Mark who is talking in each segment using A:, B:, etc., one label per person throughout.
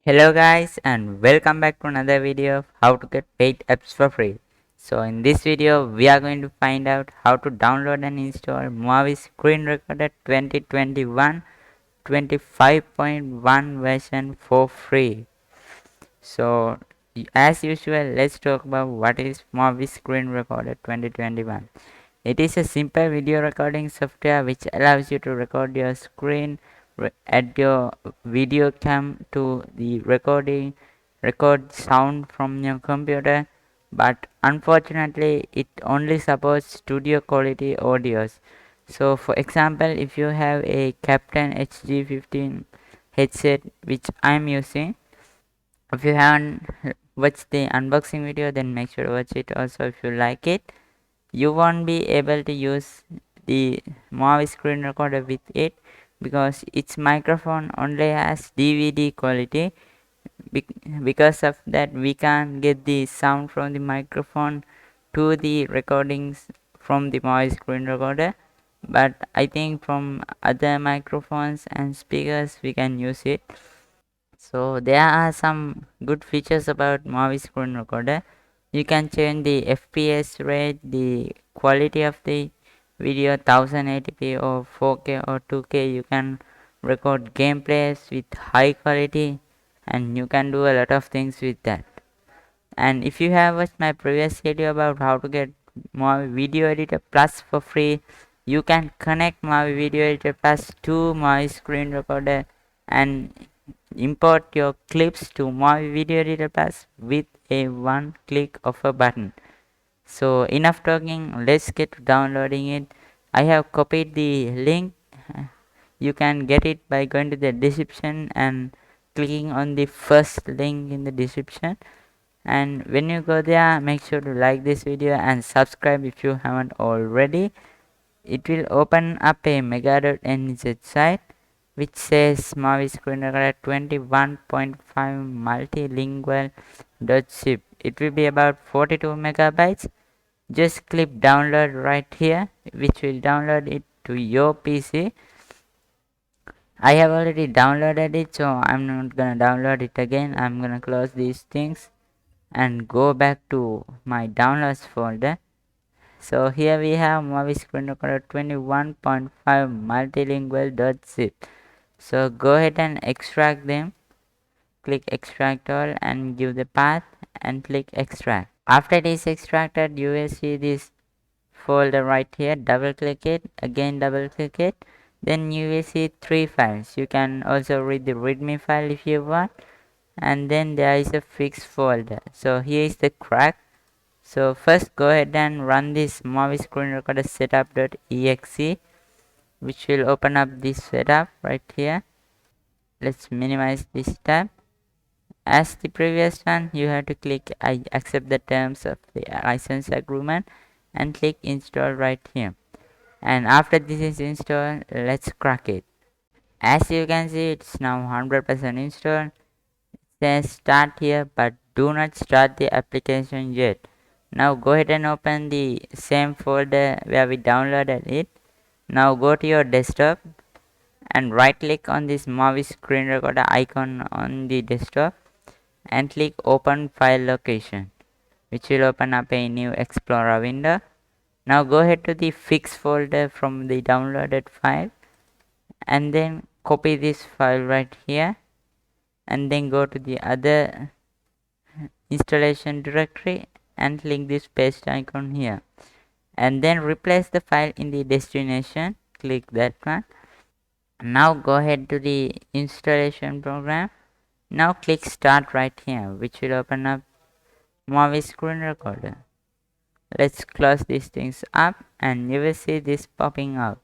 A: Hello guys and welcome back to another video of how to get paid apps for free. So in this video we are going to find out how to download and install Movavi Screen Recorder 2021 25.1 version for free. So as usual, let's talk about what is Movavi Screen Recorder 2021. It is a simple video recording software which allows you to record your screen, add your video cam to the record sound from your computer, but unfortunately it only supports studio quality audios. So for example, if you have a Captain HG15 headset which I'm using, if you haven't watched the unboxing video, then make sure to watch it also if you like it. You won't be able to use the Movavi screen recorder with it because its microphone only has DVD quality. Because of that, we can't get the sound from the microphone to the recordings from the Movavi screen recorder, but I think from other microphones and speakers we can use it. So there are some good features about Movavi screen recorder. You can change the FPS rate, the quality of the video 1080p or 4K or 2K. You can record gameplays with high quality and you can do a lot of things with that. And if you have watched my previous video about how to get Movavi Video Editor Plus for free, you can connect Movavi Video Editor Plus to my screen recorder and import your clips to Movavi Video Editor Plus with a one click of a button. So enough talking, let's get to downloading it. I have copied the link. You can get it by going to the description and clicking on the first link in the description. And when you go there, make sure to like this video and subscribe if you haven't already. It will open up a mega.nz site which says Movavi Screen Recorder 21.5 multilingual.zip. It will be about 42 megabytes. Just click download right here, which will download it to your PC. I have already downloaded it, so I'm not gonna download it again. I'm gonna close these things and go back to my downloads folder. So here we have Movavi Screen Recorder 21.5 multilingual.zip. So go ahead and extract them. Click extract all and give the path and click extract. After it is extracted, you will see this folder right here. Double click it, again double click it, then you will see three files. You can also read the readme file if you want, and then there is a fixed folder. So here is the crack. So first go ahead and run this Movavi screen recorder setup.exe, which will open up this setup right here. Let's minimize this tab. As the previous one, you have to click I accept the terms of the license agreement and click install right here. And after this is installed, let's crack it. As you can see, it's now 100% installed. It says start here, but do not start the application yet. Now go ahead and open the same folder where we downloaded it. Now go to your desktop and right click on this Movavi screen recorder icon on the desktop and click open file location, which will open up a new explorer window. Now go ahead to the fix folder from the downloaded file and then copy this file right here and then go to the other installation directory and click this paste icon here and then replace the file in the destination. Click that one. Now go ahead to the installation program. Now click start right here, which will open up Movavi screen recorder. Let's close these things up and you will see this popping out.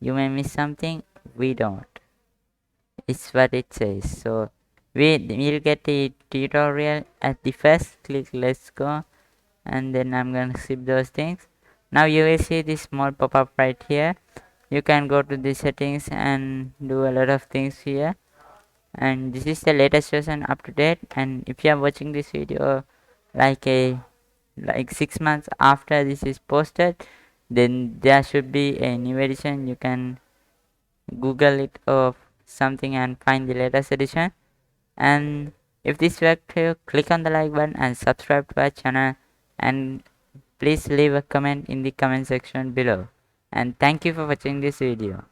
A: You may miss something, we don't. It's what it says. So we'll get the tutorial at the first. Click let's go and then I'm gonna skip those things. Now you will see this small pop-up right here. You can go to the settings and do a lot of things here, and this is the latest version up to date. And if you are watching this video like 6 months after this is posted, then there should be a new edition. You can google it or something and find the latest edition. And If this worked for you, click on the like button and subscribe to our channel, and please leave a comment in the comment section below. And thank you for watching this video.